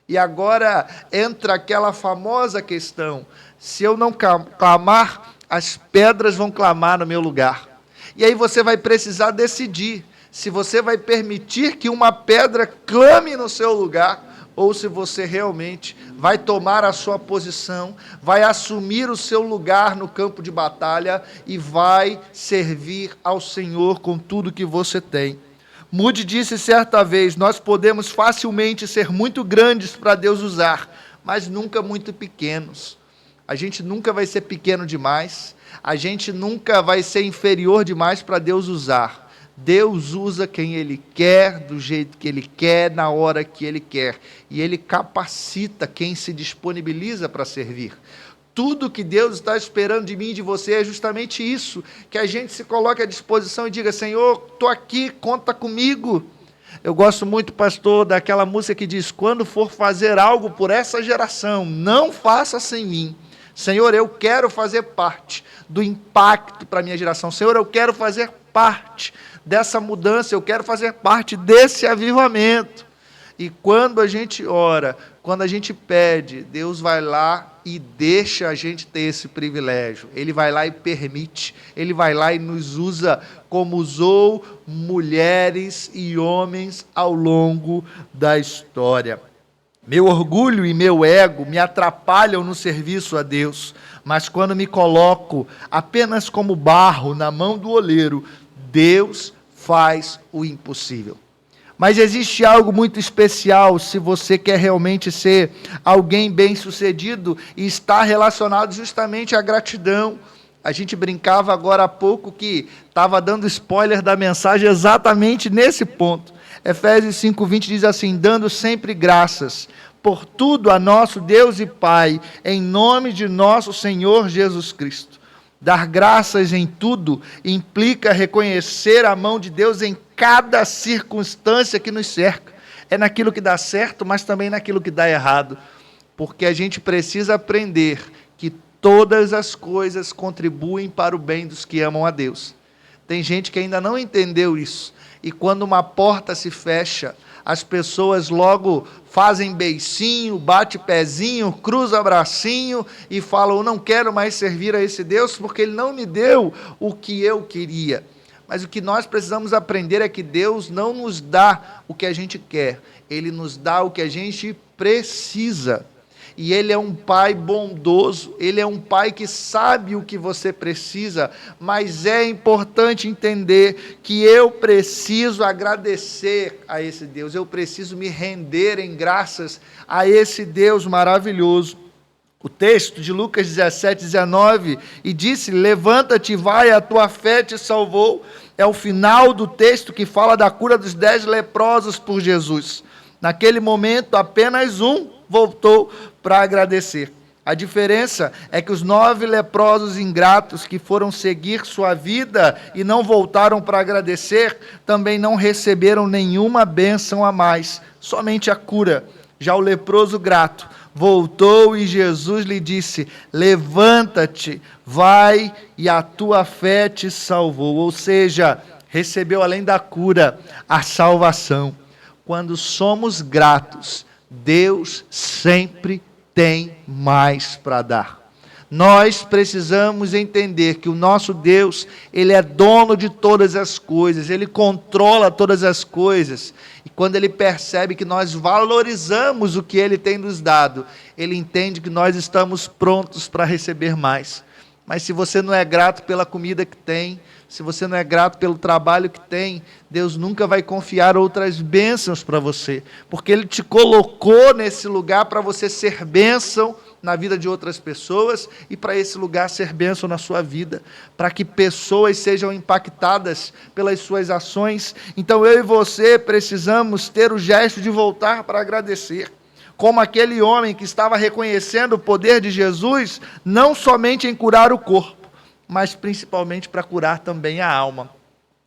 E agora entra aquela famosa questão: se eu não clamar, as pedras vão clamar no meu lugar. E aí você vai precisar decidir se você vai permitir que uma pedra clame no seu lugar, ou se você realmente vai tomar a sua posição, vai assumir o seu lugar no campo de batalha e vai servir ao Senhor com tudo que você tem. Moody disse certa vez: nós podemos facilmente ser muito grandes para Deus usar, mas nunca muito pequenos. A gente nunca vai ser pequeno demais, a gente nunca vai ser inferior demais para Deus usar. Deus usa quem Ele quer, do jeito que Ele quer, na hora que Ele quer. E Ele capacita quem se disponibiliza para servir. Tudo que Deus está esperando de mim e de você é justamente isso, que a gente se coloque à disposição e diga: Senhor, estou aqui, conta comigo. Eu gosto muito, pastor, daquela música que diz: quando for fazer algo por essa geração, não faça sem mim. Senhor, eu quero fazer parte do impacto para a minha geração. Senhor, eu quero fazer parte dessa mudança, eu quero fazer parte desse avivamento. E quando a gente ora, quando a gente pede, Deus vai lá e deixa a gente ter esse privilégio. Ele vai lá e permite, Ele vai lá e nos usa como usou mulheres e homens ao longo da história. Meu orgulho e meu ego me atrapalham no serviço a Deus, mas quando me coloco apenas como barro na mão do oleiro, Deus faz o impossível. Mas existe algo muito especial se você quer realmente ser alguém bem-sucedido, e está relacionado justamente à gratidão. A gente brincava agora há pouco que estava dando spoiler da mensagem exatamente nesse ponto. Efésios 5:20 diz assim: dando sempre graças por tudo a nosso Deus e Pai, em nome de nosso Senhor Jesus Cristo. Dar graças em tudo implica reconhecer a mão de Deus em cada circunstância que nos cerca. É naquilo que dá certo, mas também naquilo que dá errado. Porque a gente precisa aprender que todas as coisas contribuem para o bem dos que amam a Deus. Tem gente que ainda não entendeu isso. E quando uma porta se fecha, as pessoas logo fazem beicinho, bate pezinho, cruza bracinho e falam: eu não quero mais servir a esse Deus porque Ele não me deu o que eu queria. Mas o que nós precisamos aprender é que Deus não nos dá o que a gente quer, Ele nos dá o que a gente precisa. E Ele é um Pai bondoso, Ele é um Pai que sabe o que você precisa, mas é importante entender que eu preciso agradecer a esse Deus, eu preciso me render em graças a esse Deus maravilhoso. O texto de Lucas 17:19, e disse: levanta-te, vai, a tua fé te salvou. É o final do texto que fala da cura dos 10 leprosos por Jesus. Naquele momento, apenas um voltou para agradecer. A diferença é que os 9 leprosos ingratos que foram seguir sua vida e não voltaram para agradecer, também não receberam nenhuma bênção a mais, somente a cura. Já o leproso grato voltou e Jesus lhe disse: levanta-te, vai, e a tua fé te salvou. Ou seja, recebeu além da cura, a salvação. Quando somos gratos, Deus sempre tem mais para dar. Nós precisamos entender que o nosso Deus, Ele é dono de todas as coisas, Ele controla todas as coisas. E quando Ele percebe que nós valorizamos o que Ele tem nos dado, Ele entende que nós estamos prontos para receber mais. Mas se você não é grato pela comida que tem, se você não é grato pelo trabalho que tem, Deus nunca vai confiar outras bênçãos para você, porque Ele te colocou nesse lugar para você ser bênção na vida de outras pessoas e para esse lugar ser bênção na sua vida, para que pessoas sejam impactadas pelas suas ações. Então eu e você precisamos ter o gesto de voltar para agradecer, como aquele homem que estava reconhecendo o poder de Jesus, não somente em curar o corpo, mas principalmente para curar também a alma.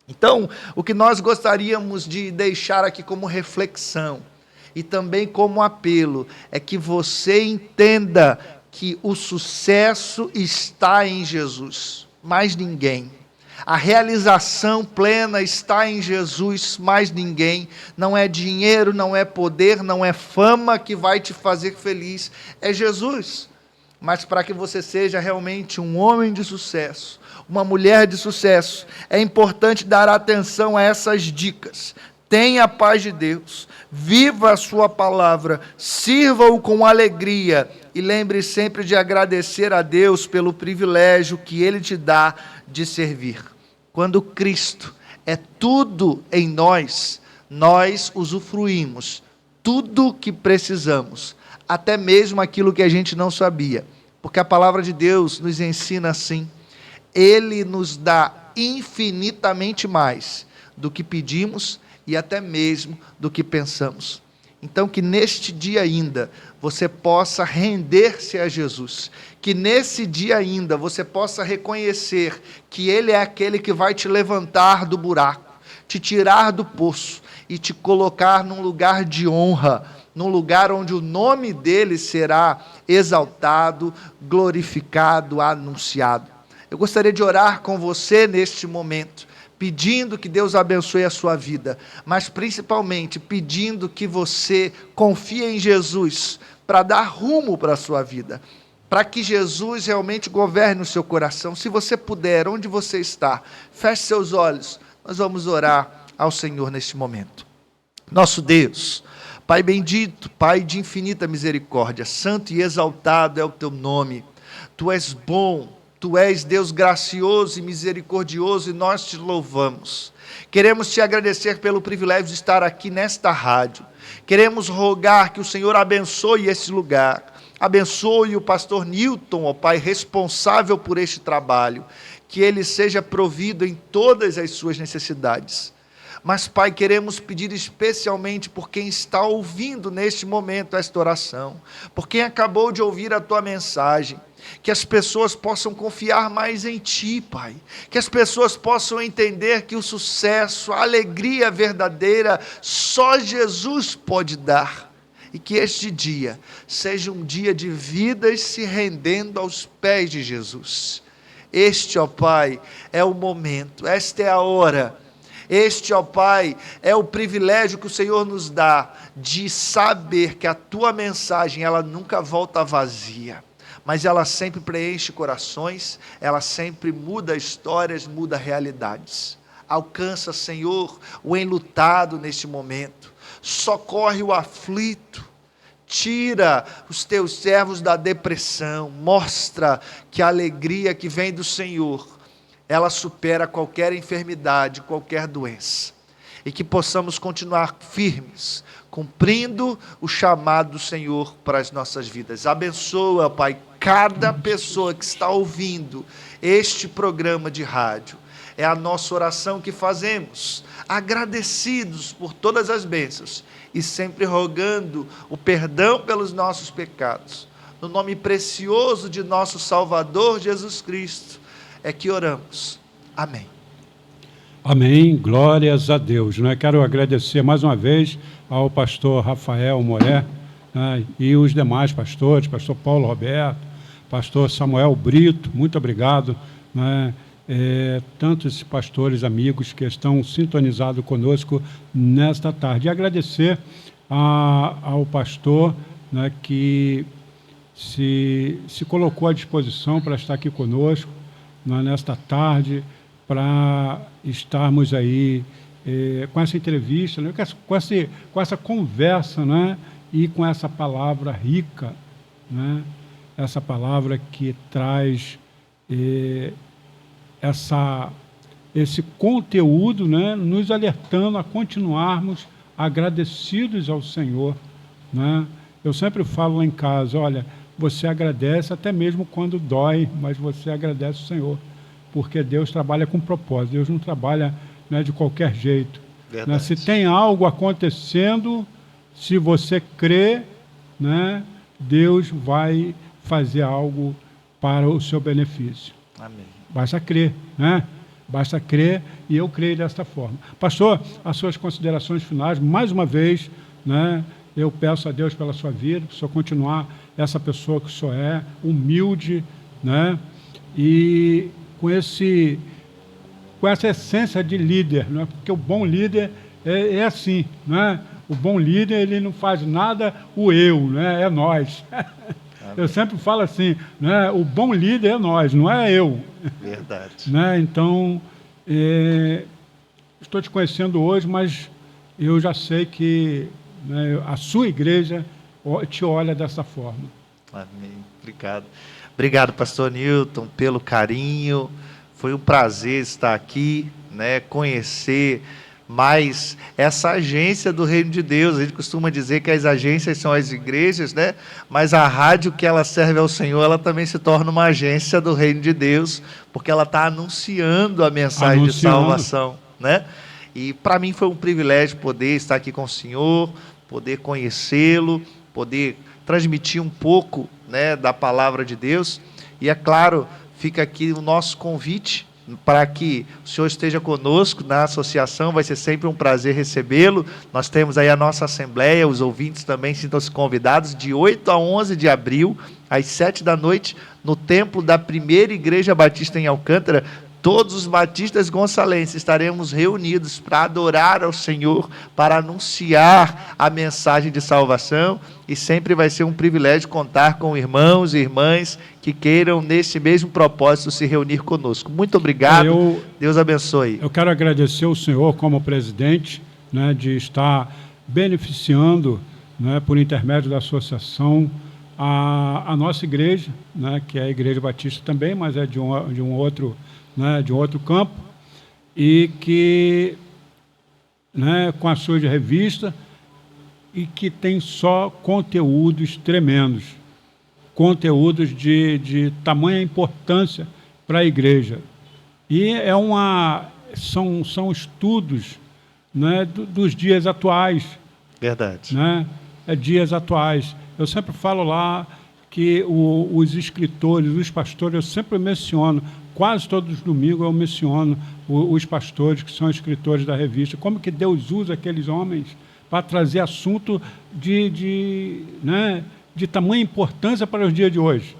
Então, o que nós gostaríamos de deixar aqui como reflexão, e também como apelo, é que você entenda que o sucesso está em Jesus, mais ninguém. A realização plena está em Jesus, mais ninguém. Não é dinheiro, não é poder, não é fama que vai te fazer feliz, é Jesus. Mas para que você seja realmente um homem de sucesso, uma mulher de sucesso, é importante dar atenção a essas dicas. Tenha a paz de Deus, viva a sua palavra, sirva-o com alegria e lembre sempre de agradecer a Deus pelo privilégio que Ele te dá de servir. Quando Cristo é tudo em nós, nós usufruímos tudo que precisamos, até mesmo aquilo que a gente não sabia, porque a palavra de Deus nos ensina assim: Ele nos dá infinitamente mais do que pedimos e até mesmo do que pensamos. Então, que neste dia ainda você possa render-se a Jesus, que nesse dia ainda você possa reconhecer que Ele é aquele que vai te levantar do buraco, te tirar do poço e te colocar num lugar de honra, num lugar onde o nome dEle será exaltado, glorificado, anunciado. Eu gostaria de orar com você neste momento, pedindo que Deus abençoe a sua vida, mas principalmente pedindo que você confie em Jesus para dar rumo para a sua vida, para que Jesus realmente governe o seu coração. Se você puder, onde você está, feche seus olhos, nós vamos orar ao Senhor neste momento. Nosso Deus, Pai bendito, Pai de infinita misericórdia, santo e exaltado é o teu nome. Tu és bom, Tu és Deus gracioso e misericordioso e nós te louvamos. Queremos te agradecer pelo privilégio de estar aqui nesta rádio. Queremos rogar que o Senhor abençoe esse lugar. Abençoe o pastor Newton, ó Pai, responsável por este trabalho. Que ele seja provido em todas as suas necessidades. Mas, Pai, queremos pedir especialmente por quem está ouvindo neste momento esta oração, por quem acabou de ouvir a Tua mensagem, que as pessoas possam confiar mais em Ti, Pai, que as pessoas possam entender que o sucesso, a alegria verdadeira, só Jesus pode dar, e que este dia seja um dia de vidas se rendendo aos pés de Jesus. Este, ó Pai, é o momento, esta é a hora. Este, ó Pai, é o privilégio que o Senhor nos dá de saber que a Tua mensagem, ela nunca volta vazia, mas ela sempre preenche corações, ela sempre muda histórias, muda realidades. Alcança, Senhor, o enlutado neste momento, socorre o aflito, tira os Teus servos da depressão, mostra que a alegria que vem do Senhor, ela supera qualquer enfermidade, qualquer doença. E que possamos continuar firmes, cumprindo o chamado do Senhor para as nossas vidas. Abençoa, Pai, cada pessoa que está ouvindo este programa de rádio. É a nossa oração que fazemos, agradecidos por todas as bênçãos e sempre rogando o perdão pelos nossos pecados. No nome precioso de nosso Salvador Jesus Cristo, é que oramos. Amém. Amém, glórias a Deus. Quero agradecer mais uma vez ao pastor Rafael Moré, e os demais pastores, pastor Paulo Roberto, pastor Samuel Brito, muito obrigado. Tantos pastores amigos que estão sintonizados conosco nesta tarde. E agradecer ao pastor que se colocou à disposição para estar aqui conosco nesta tarde, para estarmos aí com essa entrevista, com essa conversa, e com essa palavra rica, essa palavra que traz esse conteúdo, nos alertando a continuarmos agradecidos ao Senhor. Eu sempre falo lá em casa, olha, você agradece até mesmo quando dói, mas você agradece o Senhor, porque Deus trabalha com propósito, Deus não trabalha, né, de qualquer jeito. Né? Se tem algo acontecendo, se você crê, né, Deus vai fazer algo para o seu benefício. Amém. Basta crer, né? Basta crer, e eu creio desta forma. Pastor, as suas considerações finais, mais uma vez, né, eu peço a Deus pela sua vida, para o senhor continuar essa pessoa que o senhor é, humilde, né, e com essa essência de líder, né, porque o bom líder é assim, né? O bom líder, ele não faz nada o eu, né? É nós. Eu sempre falo assim, né? O bom líder é nós, não é eu. Verdade. Né? Então, estou te conhecendo hoje, mas eu já sei que, né, a sua igreja te olha dessa forma. Amém. Obrigado. Obrigado, pastor Newton, pelo carinho. Foi um prazer estar aqui, né? Conhecer mais essa agência do Reino de Deus. A gente costuma dizer que as agências são as igrejas, né? Mas a rádio que ela serve ao Senhor, ela também se torna uma agência do Reino de Deus, porque ela está anunciando a mensagem de salvação, né? E para mim foi um privilégio poder estar aqui com o senhor, poder conhecê-lo, poder transmitir um pouco, né, da palavra de Deus. E é claro, fica aqui o nosso convite para que o senhor esteja conosco na associação, vai ser sempre um prazer recebê-lo. Nós temos aí a nossa assembleia, os ouvintes também sintam-se convidados, de 8 a 11 de abril, às 7 da noite, no templo da Primeira Igreja Batista em Alcântara. Todos os batistas gonçalenses estaremos reunidos para adorar ao Senhor, para anunciar a mensagem de salvação, e sempre vai ser um privilégio contar com irmãos e irmãs que queiram, nesse mesmo propósito, se reunir conosco. Muito obrigado, Deus abençoe. Eu quero agradecer ao senhor como presidente, né, de estar beneficiando, né, por intermédio da associação, a nossa igreja, né, que é a Igreja Batista também, mas é de um outro, né, de um outro campo, e que, né, com a sua revista, e que tem só conteúdos tremendos, conteúdos de tamanha importância para a igreja. E são estudos, né, dos dias atuais. Verdade. Né, dias atuais. Eu sempre falo lá que os escritores, os pastores, eu sempre menciono, quase todos os domingos eu menciono os pastores que são escritores da revista, como que Deus usa aqueles homens para trazer assunto né, de tamanha importância para os dias de hoje.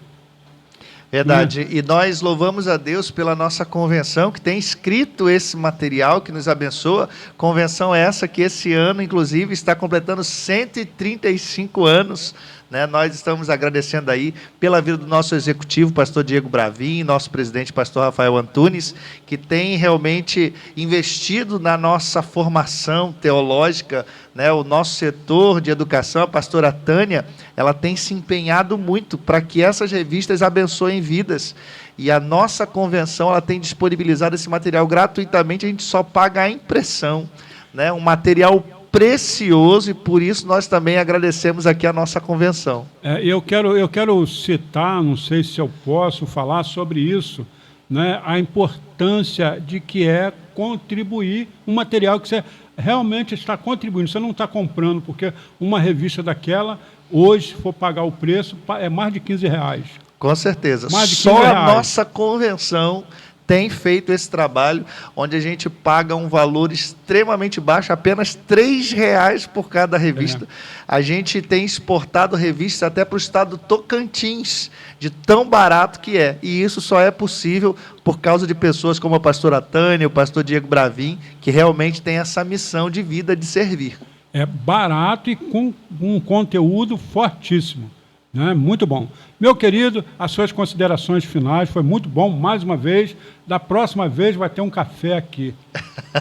Verdade. E nós louvamos a Deus pela nossa convenção, que tem escrito esse material, que nos abençoa. Convenção essa que esse ano, inclusive, está completando 135 anos. Né? Nós estamos agradecendo aí pela vida do nosso executivo, pastor Diego Bravin, nosso presidente, pastor Rafael Antunes, que tem realmente investido na nossa formação teológica, né? O nosso setor de educação, a pastora Tânia, ela tem se empenhado muito para que essas revistas abençoem vidas. E a nossa convenção, ela tem disponibilizado esse material gratuitamente, a gente só paga a impressão, né? Um material precioso, e por isso nós também agradecemos aqui a nossa convenção. Eu quero citar, não sei se eu posso falar sobre isso, né, a importância de que é contribuir um material que você realmente está contribuindo, você não está comprando, porque uma revista daquela, hoje, se for pagar o preço, é mais de R$15. Com certeza. Mais de Só R$15. a nossa convenção tem feito esse trabalho, onde a gente paga um valor extremamente baixo, apenas R$3 por cada revista. A gente tem exportado revistas até para o estado do Tocantins, de tão barato que é. E isso só é possível por causa de pessoas como a pastora Tânia, o pastor Diego Bravin, que realmente tem essa missão de vida de servir. É barato e com um conteúdo fortíssimo. Né? Muito bom. Meu querido, as suas considerações finais, foi muito bom, mais uma vez. Da próxima vez vai ter um café aqui.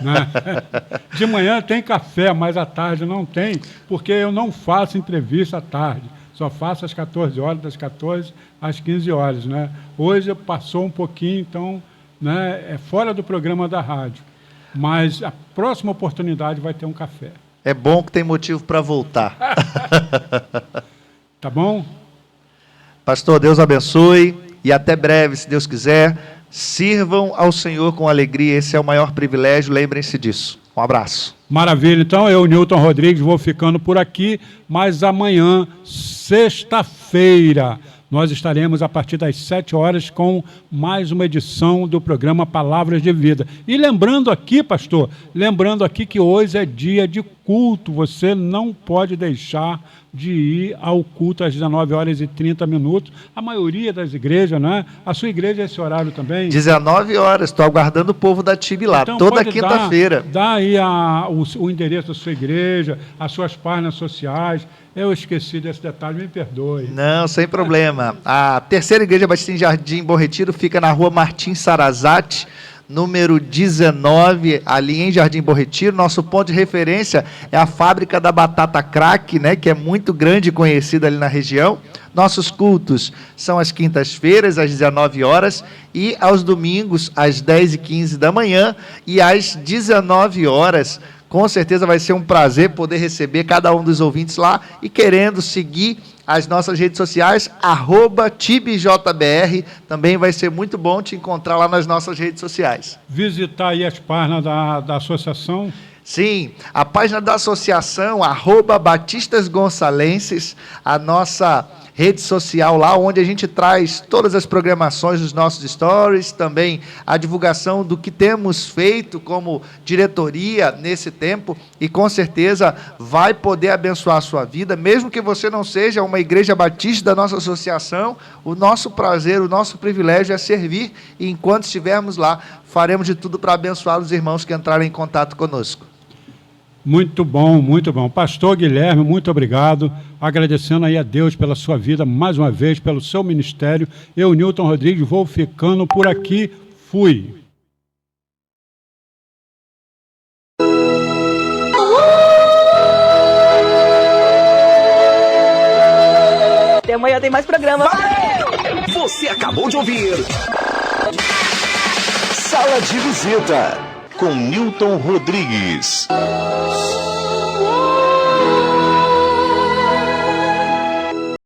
Né? De manhã tem café, mas à tarde não tem, porque eu não faço entrevista à tarde. Só faço às 14 horas, das 14 às 15 horas. Né? Hoje passou um pouquinho, então, né, é fora do programa da rádio. Mas a próxima oportunidade vai ter um café. É bom que tem motivo para voltar. Tá bom? Pastor, Deus abençoe e até breve, se Deus quiser. Sirvam ao Senhor com alegria, esse é o maior privilégio, lembrem-se disso. Um abraço. Maravilha, então eu, Newton Rodrigues, vou ficando por aqui, mas amanhã, sexta-feira, nós estaremos a partir das 7 horas com mais uma edição do programa Palavras de Vida. E lembrando aqui, pastor, que hoje é dia de culto, você não pode deixar de ir ao culto às 19h30. A maioria das igrejas, né? A sua igreja é esse horário também? 19 horas, estou aguardando o povo da TIB lá, então, toda quinta-feira. Dá aí o endereço da sua igreja, as suas páginas sociais. Eu esqueci desse detalhe, me perdoe. Não, sem problema. A terceira igreja Batista em Jardim Bom Retiro fica na rua Martins Sarazate, número 19, ali em Jardim Bom Retiro. Nosso ponto de referência é a fábrica da batata crack, né, que é muito grande e conhecida ali na região. Nossos cultos são às quintas-feiras, às 19 horas, e aos domingos, às 10h15 da manhã, e às 19 horas. Com certeza vai ser um prazer poder receber cada um dos ouvintes lá e querendo seguir as nossas redes sociais, @TIBJBR, também vai ser muito bom te encontrar lá nas nossas redes sociais. Visitar aí as páginas da associação? Sim, a página da associação, @Batistas Gonçalenses, a nossa rede social lá, onde a gente traz todas as programações dos nossos stories, também a divulgação do que temos feito como diretoria nesse tempo, e com certeza vai poder abençoar a sua vida, mesmo que você não seja uma igreja batista da nossa associação. O nosso prazer, o nosso privilégio é servir, e enquanto estivermos lá, faremos de tudo para abençoar os irmãos que entrarem em contato conosco. Muito bom, muito bom. Pastor Guilherme, muito obrigado. Agradecendo aí a Deus pela sua vida, mais uma vez, pelo seu ministério. Eu, Newton Rodrigues, vou ficando por aqui. Fui. Até amanhã tem mais programa. Você acabou de ouvir Sala de Visita com Newton Rodrigues.